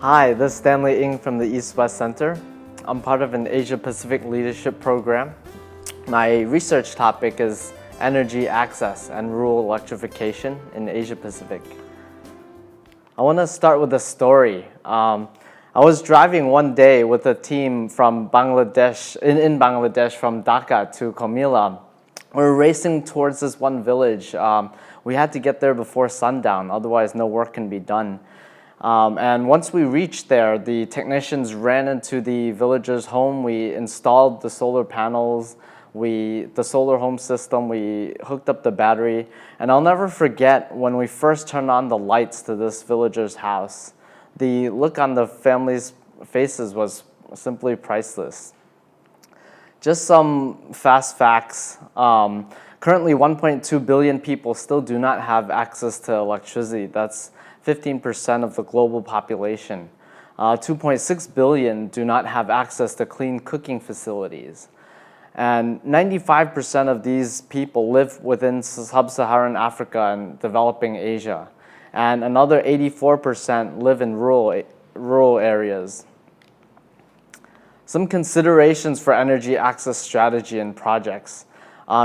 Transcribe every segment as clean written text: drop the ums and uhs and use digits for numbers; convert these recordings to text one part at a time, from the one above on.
Hi, this is Stanley Ng from the EastWestCenter. I'm part of an Asia-Pacific Leadership Program. My research topic is energy access and rural electrification in Asia-Pacific. I want to start with a story. I was driving one day with a team from Bangladesh, in Bangladesh, from Dhaka to Comilla. We were racing towards this one village. We had to get there before sundown, otherwise no work can be done. And once we reached there, the technicians ran into the villager's home. We installed the solar panels, the solar home system, we hooked up the battery. And I'll never forget when we first turned on the lights to this villager's house. The look on the family's faces was simply priceless. Just some fast facts. Currently, 1.2 billion people still do not have access to electricity. That's 15% of the global population. 2.6 billion do not have access to clean cooking facilities. And 95% of these people live within sub-Saharan Africa and developing Asia. And another 84% live in rural areas. Some considerations for energy access strategy and projects.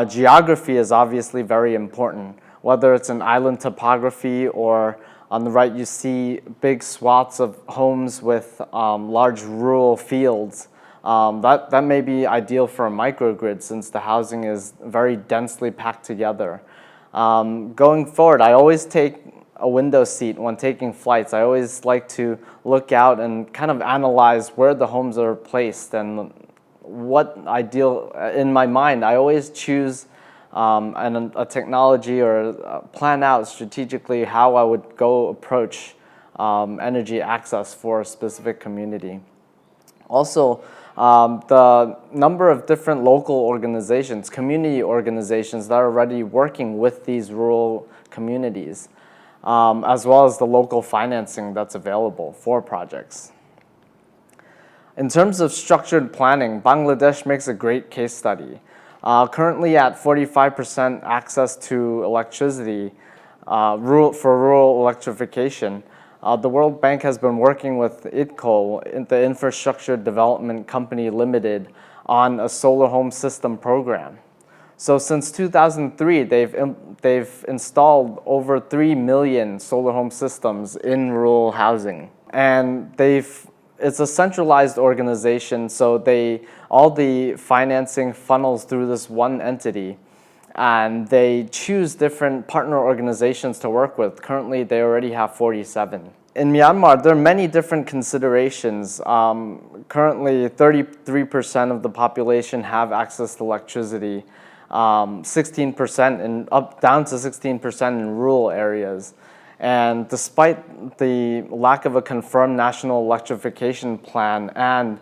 Geography is obviously very important, whether it's an island topography or on the right you see big swaths of homes with large rural fields. That may be ideal for a microgrid since the housing is very densely packed together. Going forward, I always take a window seat when taking flights. I always like to look out and kind of analyze where the homes are placed and what ideal, in my mind, I always choose a technology or plan out strategically how I would go approach energy access for a specific community. Also, the number of different local organizations, community organizations that are already working with these rural communities, as well as the local financing that's available for projects. In terms of structured planning, Bangladesh makes a great case study. Currently at 45% access to electricity for rural electrification, the World Bank has been working with IDCO, the Infrastructure Development Company Limited, on a solar home system program. So since 2003, they've installed over 3 million solar home systems in rural housing. And it's a centralized organization, so all the financing funnels through this one entity. And they choose different partner organizations to work with. Currently, they already have 47. In Myanmar, there are many different considerations. Currently, 33% of the population have access to electricity. 16% down to 16% in rural areas. And despite the lack of a confirmed national electrification plan and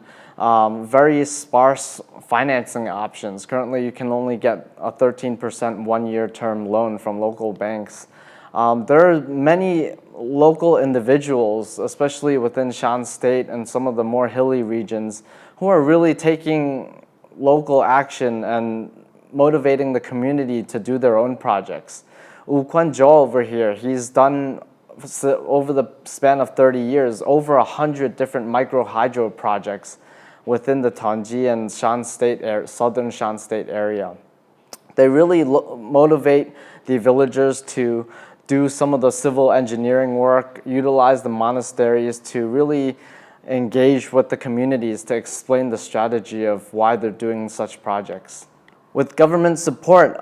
very sparse financing options, currently you can only get a 13% one-year term loan from local banks. There are many local individuals, especially within Shan State and some of the more hilly regions, who are really taking local action and motivating the community to do their own projects. U Kwan Jo over here, he's done, over the span of 30 years, over 100 different micro hydro projects within the Tanji and southern Shan State area. They really motivate the villagers to do some of the civil engineering work, utilize the monasteries to really engage with the communities to explain the strategy of why they're doing such projects. With government support,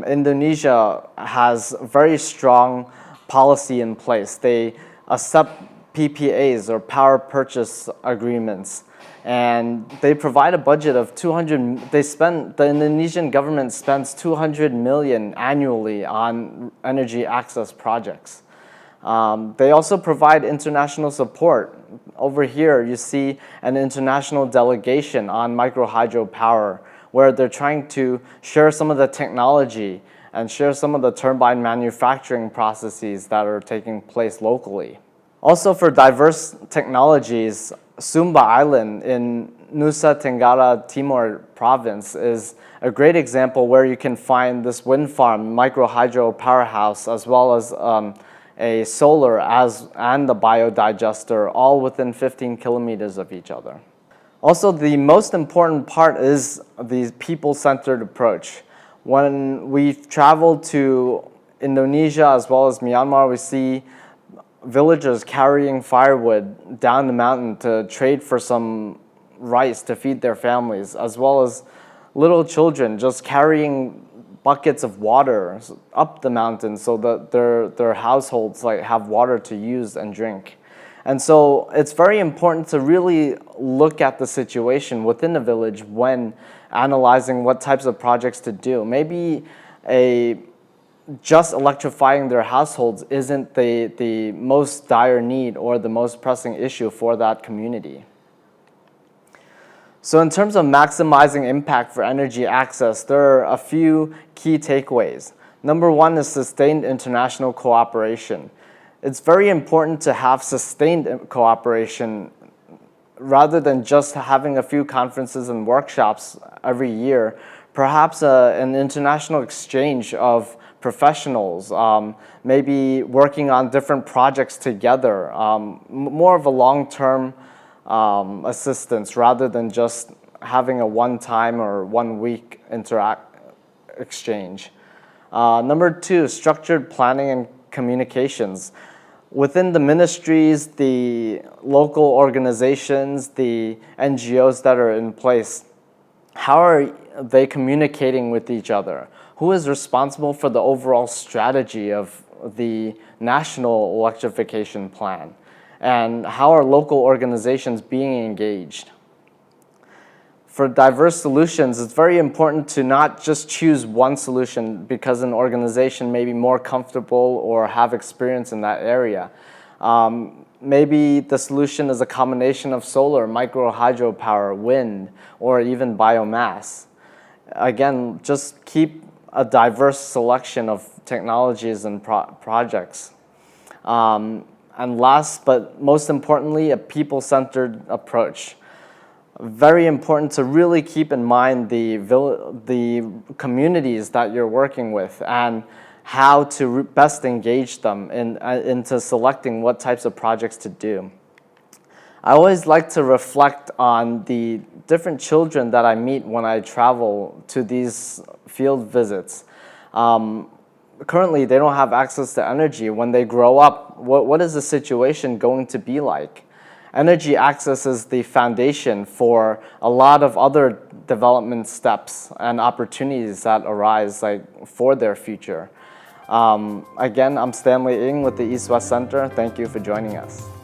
Indonesia has very strong policy in place. They accept PPAs or power purchase agreements, and they provide a budget of the Indonesian government spends 200 million annually on energy access projects. They also provide international support. Over here, you see an international delegation on micro hydro power, where they're trying to share some of the technology and share some of the turbine manufacturing processes that are taking place locally. Also for diverse technologies, Sumba Island in Nusa Tenggara Timur province is a great example where you can find this wind farm, micro hydro powerhouse, as well as a solar and the biodigester all within 15 kilometers of each other. Also, the most important part is the people-centered approach. When we've traveled to Indonesia as well as Myanmar, we see villagers carrying firewood down the mountain to trade for some rice to feed their families, as well as little children just carrying buckets of water up the mountain so that their households have water to use and drink. And so it's very important to really look at the situation within a village when analyzing what types of projects to do. Maybe just electrifying their households isn't the most dire need or the most pressing issue for that community. So in terms of maximizing impact for energy access, there are a few key takeaways. Number one is sustained international cooperation. It's very important to have sustained cooperation rather than just having a few conferences and workshops every year. Perhaps an international exchange of professionals, maybe working on different projects together, more of a long-term assistance rather than just having a one-time or one-week exchange. Number two, structured planning and communications. Within the ministries, the local organizations, the NGOs that are in place, how are they communicating with each other? Who is responsible for the overall strategy of the national electrification plan? And how are local organizations being engaged? For diverse solutions, it's very important to not just choose one solution because an organization may be more comfortable or have experience in that area. Maybe the solution is a combination of solar, micro hydropower, wind, or even biomass. Again, just keep a diverse selection of technologies and projects. And last but most importantly, a people-centered approach. Very important to really keep in mind the communities that you're working with and how to best engage them into selecting what types of projects to do. I always like to reflect on the different children that I meet when I travel to these field visits. Currently, they don't have access to energy. When they grow up, what is the situation going to be like? Energy access is the foundation for a lot of other development steps and opportunities that arise for their future. Again, I'm Stanley Ng with the EastWestCenter. Thank you for joining us.